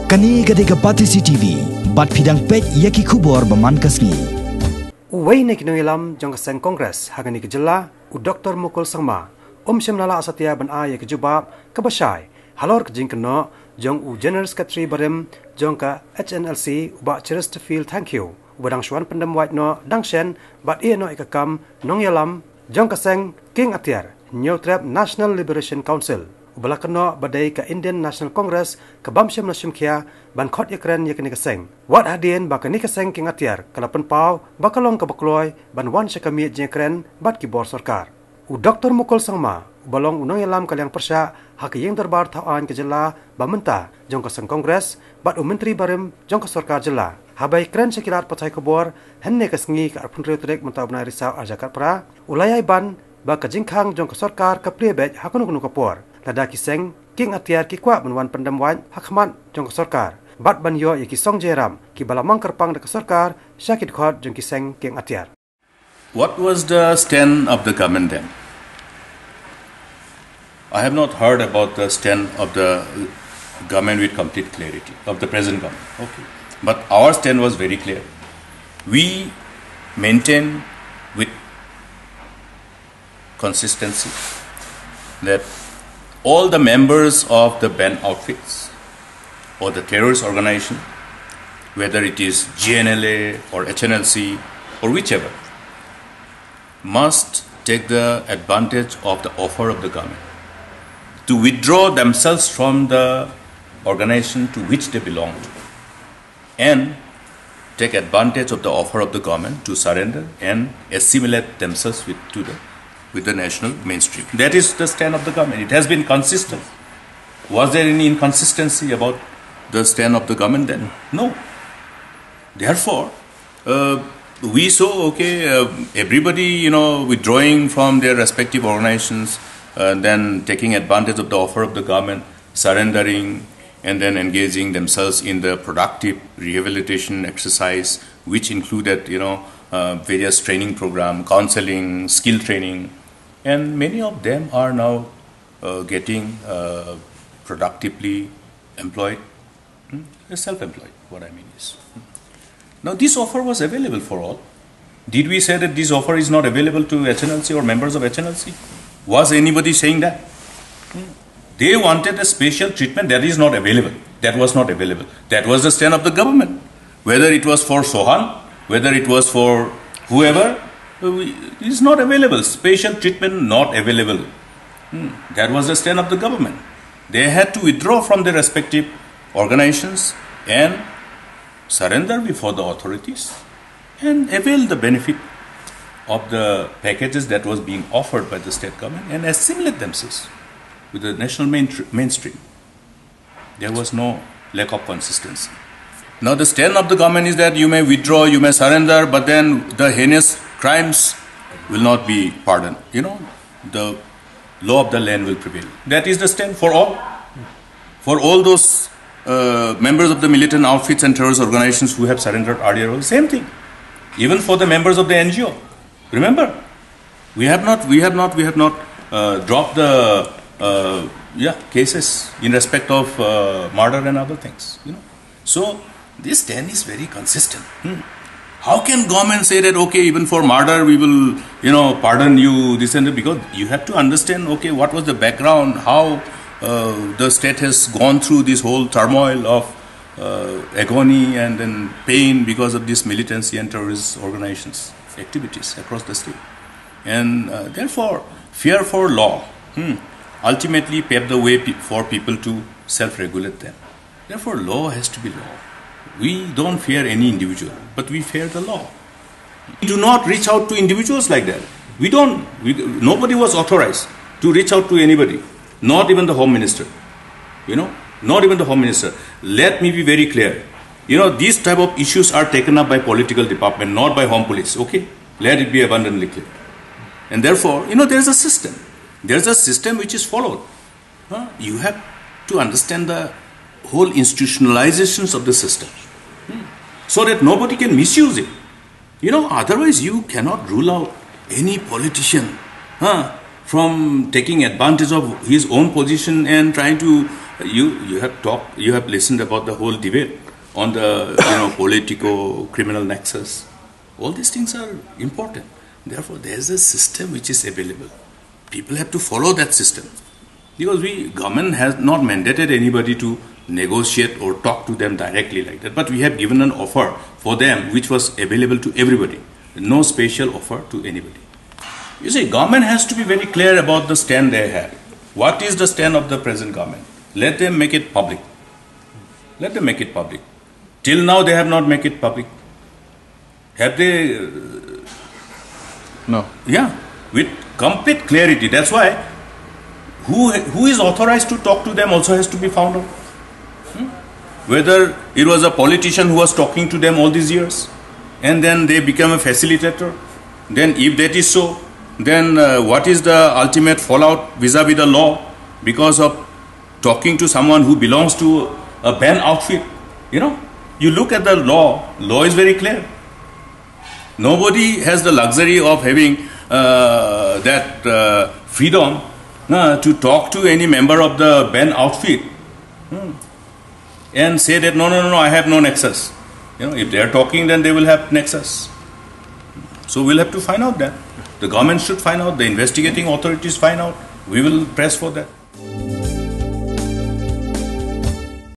Kani gadega pati CCTV, bat pidang pet yaki kubor baman kasni. Uway na kinuilam jong kaseng Kongres hagani kejela u Dr. Mukul Sangma, Shamlala asatya ban aya kejubab kabashay, halor kejing Kynnoh jong u General Secretary Barim jong ka Hnlc uba cheers to feel thank you. Ubadang shuan pendem white no dangshen bat ia no ikakam nong yalam jong kaseng King Atyar, New Trap National Liberation Council. Ubala Kynnoh badai ka Indian National Congress ka Bamsham Nashim Kia ban Khot Ïakren yakni kaseng. Wat hadien ba kani kaseng King Atyar kalapan pau bakalong ka bakloy ban wan syakami Ïakren bat kibor Sorkar. U Dr. Mukul Sangma balong unang yalam kalyang persya hak yang darbar tauan ke jela bamenta jong kaseng Kongres bat u Menteri Barim jong ka Sorkar jela. Habai Kren syakilat patai kebor henne kasngi ka arpun riotrek mentau benai risau arjakat pra ulayai ban ba ka jingkhang jong ka Sorkar ka priebet hakunu kapor. Lada kiseng King Atyar ki kwa benwan pendam wan hakmat jong ka Sorkar. Bat ban yo ki song jeram ki balamang kerpang de ka Sorkar syakit Khot jong kiseng King Atyar. What was the stand of the government then? I have not heard about the stand of the government with complete clarity, of the present government. Okay. But our stand was very clear. We maintain with consistency that all the members of the band outfits or the terrorist organization, whether it is GNLA or Hnlc or whichever, must take the advantage of the offer of the government to withdraw themselves from the organization to which they belong to and take advantage of the offer of the government to surrender and assimilate themselves with the national mainstream. That is the stand of the government. It has been consistent. Was there any inconsistency about the stand of the government then? No. Therefore, we saw, everybody, withdrawing from their respective organizations, then taking advantage of the offer of the government, surrendering, and then engaging themselves in the productive rehabilitation exercise, which included, various training program, counseling, skill training, and many of them are now getting productively employed, self-employed, what I mean is. Now this offer was available for all. Did we say that this offer is not available to Hnlc or members of Hnlc? Was anybody saying that? They wanted a special treatment that is not available. That was not available. That was the stand of the government. Whether it was for Sohan, whether it was for whoever, it is not available. Special treatment not available. That was the stand of the government. They had to withdraw from their respective organizations and surrender before the authorities and avail the benefit of the packages that was being offered by the state government and assimilate themselves with the national mainstream. There was no lack of consistency. Now the stand of the government is that you may withdraw, you may surrender, but then the heinous crimes will not be pardoned. The law of the land will prevail. That is the stand for all. For all those members of the militant outfits and terrorist organizations who have surrendered earlier, same thing. Even for the members of the NGO. Remember, we have not dropped the cases in respect of murder and other things. So this stand is very consistent. How can government say that even for murder we will pardon you this and that? Because you have to understand what was the background, how the state has gone through this whole turmoil of agony and then pain because of this militancy and terrorist organizations activities across the state, and therefore fear for law ultimately paved the way for people to self-regulate them. Therefore law has to be law. We don't fear any individual, but we fear the law. We do not reach out to individuals like that. Nobody was authorized to reach out to anybody, not even the Home Minister. Not even the Home Minister. Let me be very clear. These type of issues are taken up by political department, not by Home Police. Let it be abundantly clear. And therefore, there's a system. There's a system which is followed. You have to understand the whole institutionalizations of the system so that nobody can misuse it. Otherwise you cannot rule out any politician from taking advantage of his own position and trying to You have listened about the whole debate on the politico-criminal nexus. All these things are important. Therefore, there is a system which is available. People have to follow that system. Because government has not mandated anybody to negotiate or talk to them directly like that. But we have given an offer for them which was available to everybody. No special offer to anybody. You see, government has to be very clear about the stand they have. What is the stand of the present government? Let them make it public. Let them make it public. Till now they have not made it public. Have they? No. Yeah, with complete clarity. That's why who is authorized to talk to them also has to be found out. Whether it was a politician who was talking to them all these years and then they become a facilitator. Then if that is so, then what is the ultimate fallout vis-a-vis the law because of talking to someone who belongs to a band outfit? You look at the law is very clear. Nobody has the luxury of having that freedom to talk to any member of the band outfit and say that no, I have no nexus. If they are talking, then they will have nexus. So we'll have to find out that. The government should find out, the investigating authorities find out. We will press for that.